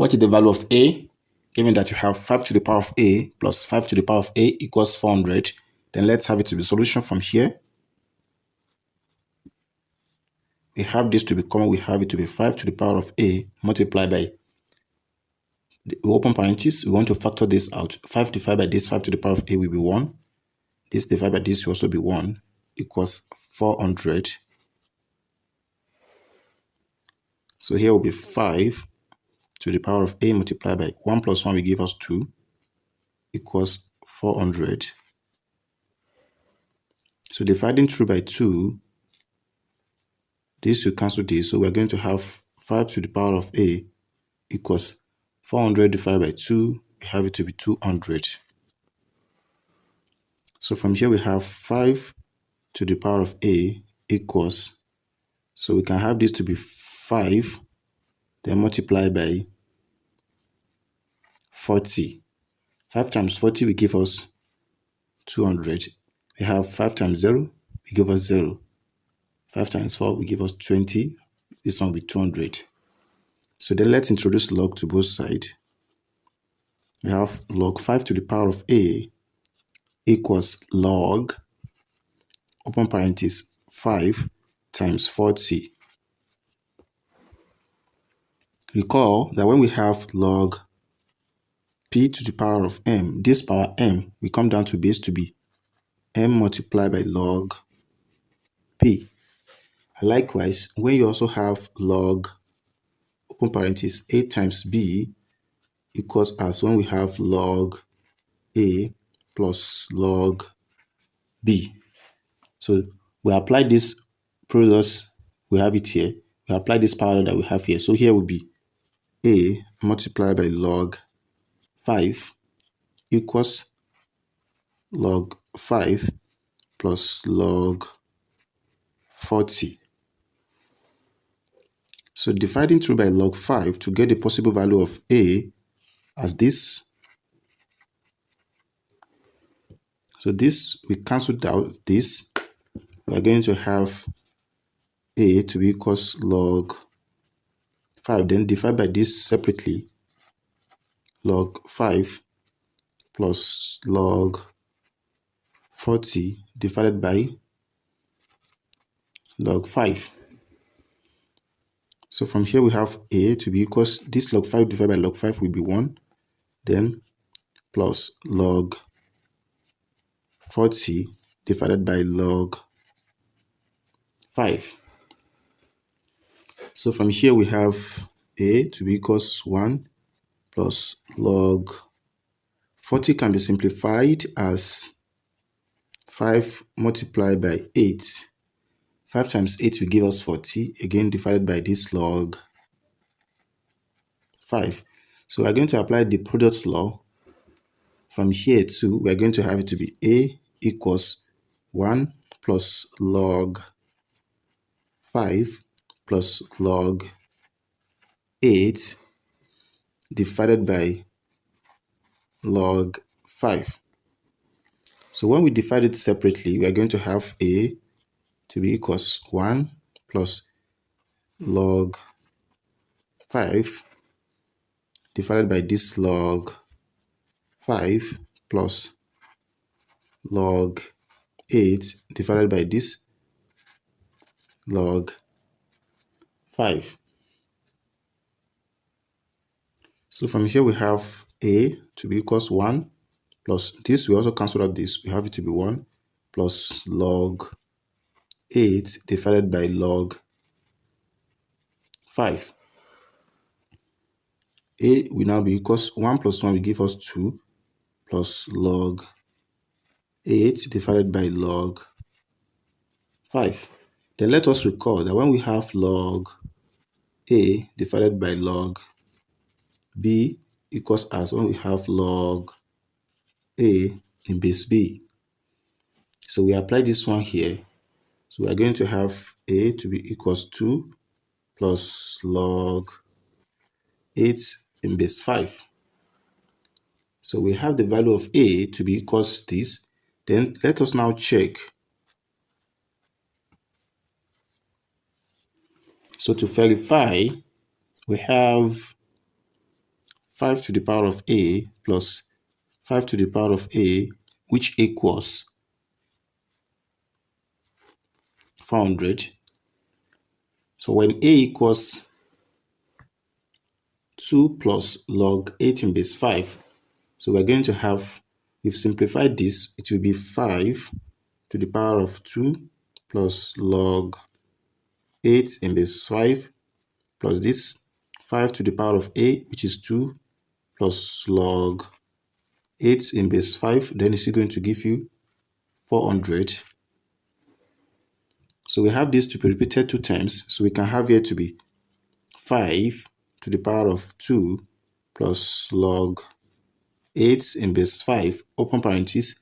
What is the value of a? Given that you have 5 to the power of a plus 5 to the power of a equals 400, then let's have it to be solution from here. We have this to be common. We have it to be 5 to the power of a multiplied by the open parenthesis. We want to factor this out. 5 divided by this 5 to the power of a will be 1. This divided by this will also be 1 equals 400. So here will be 5 to the power of a multiplied by 1 plus 1 will give us 2 equals 400. So dividing through by 2, this will cancel this. So we're going to have 5 to the power of a equals 400 divided by 2. We have it to be 200. So from here we have 5 to the power of a equals, so we can have this to be 5, then multiply by 40. 5 times 40 will give us 200. We have 5 times 0 will give us 0. 5 times 4 will give us 20. This one will be 200. So then let's introduce log to both sides. We have log 5 to the power of a equals log, open parenthesis, 5 times 40. Recall that when we have log p to the power of m, this power m will come down to base to be m multiplied by log p. Likewise, when you also have log, open parenthesis, a times b equals as when we have log a plus log b. So we apply this product, we have it here. We apply this power that we have here. So here will be a multiplied by log 5 equals log 5 plus log 40. So dividing through by log 5 to get the possible value of a as this. So this, we cancelled out this. We are going to have a to be equals log 5. Then divide by this separately. Log 5 plus log 40 divided by log 5. So from here we have a to be equals, this log 5 divided by log 5 will be 1. Then plus log 40 divided by log 5. So from here we have a to be equals 1 plus log 40 can be simplified as 5 multiplied by 8. 5 times 8 will give us 40, again divided by this log 5. So we're going to apply the product law. From here too, we're going to have it to be a equals 1 plus log 5 plus log 8 divided by log 5. So when we divide it separately, we are going to have a to be equals 1 plus log 5 divided by this log 5 plus log 8 divided by this log 5. So from here we have a to be equals 1 plus this, we also cancel out this, we have it to be 1 plus log 8 divided by log 5. A will now be equals 1 plus 1 will give us 2 plus log 8 divided by log 5. Then let us recall that when we have log a divided by log b equals as when we have log a in base b. So we apply this one here. So we are going to have a to be equals 2 plus log 8 in base 5. So we have the value of a to be equals this. Then let us now check. So to verify, we have 5 to the power of a plus 5 to the power of a, which equals 400. So when a equals 2 plus log 8 in base 5, so we're going to have, we've simplified this, it will be 5 to the power of 2 plus log 8 in base 5 plus this 5 to the power of a, which is 2 plus log 8 in base 5, then it's going to give you 400. So we have this to be repeated 2 times, so we can have here to be 5 to the power of 2 plus log 8 in base 5, open parenthesis,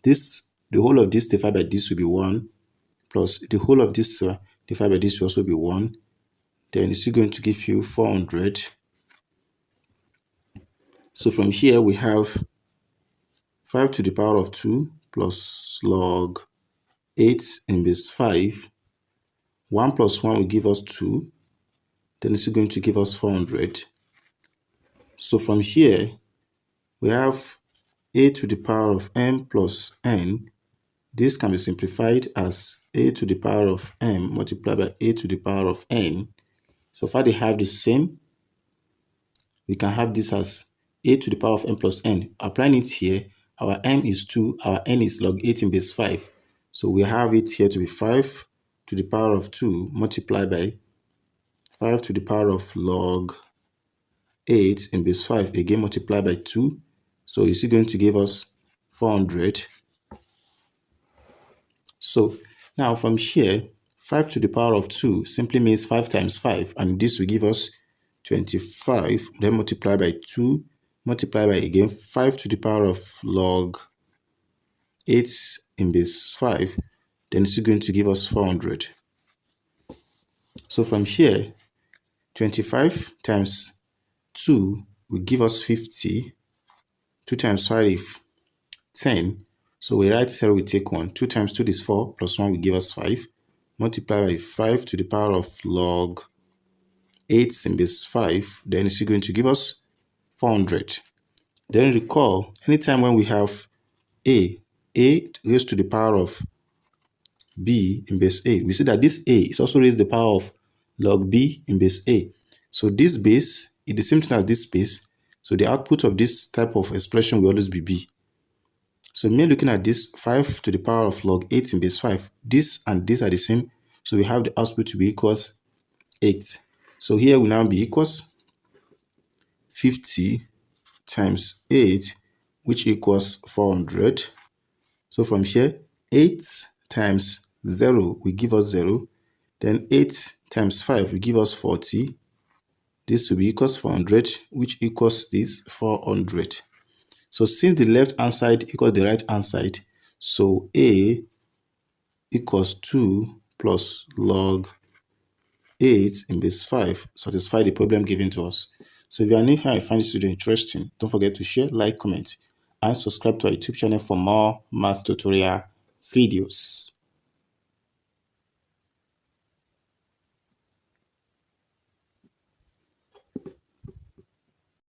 this, the whole of this divided by this will be 1, plus the whole of this divided by this will also be 1, then it's going to give you 400. So from here we have 5 to the power of 2 plus log 8 in base 5, 1 plus 1 will give us 2, then it's going to give us 400. So from here, we have a to the power of m plus n. This can be simplified as a to the power of m multiplied by a to the power of n. So far they have the same, we can have this as a to the power of m plus n. Applying it here, our m is 2, our n is log 8 in base 5. So we have it here to be 5 to the power of 2 multiplied by 5 to the power of log 8 in base 5, again multiplied by 2. So is it going to give us 400? So now from here, 5 to the power of 2 simply means 5 times 5, and this will give us 25, then multiply by 2, multiply by again 5 to the power of log 8 in base 5, then it's going to give us 400. So from here, 25 times 2 will give us 50, 2 times 5 is 10, so we write 0, we take 1, 2 times 2 is 4, plus 1 will give us 5, multiply by 5 to the power of log 8 in base 5, then it's going to give us 400. Then recall, anytime when we have a raised to the power of b in base a, we see that this a is also raised to the power of log b in base a. So this base is the same thing as this base, so the output of this type of expression will always be b. So me looking at this 5 to the power of log 8 in base 5, this and this are the same, so we have the output to be equals 8. So here will now be equals 50 times 8, which equals 400. So from here, 8 times 0 will give us 0. Then 8 times 5 will give us 40. This will be equals 400, which equals this 400. So since the left hand side equals the right hand side, so a equals 2 plus log 8 in base 5 satisfy the problem given to us. So if you are new here and find this video interesting, don't forget to share, like, comment, and subscribe to our YouTube channel for more math tutorial videos.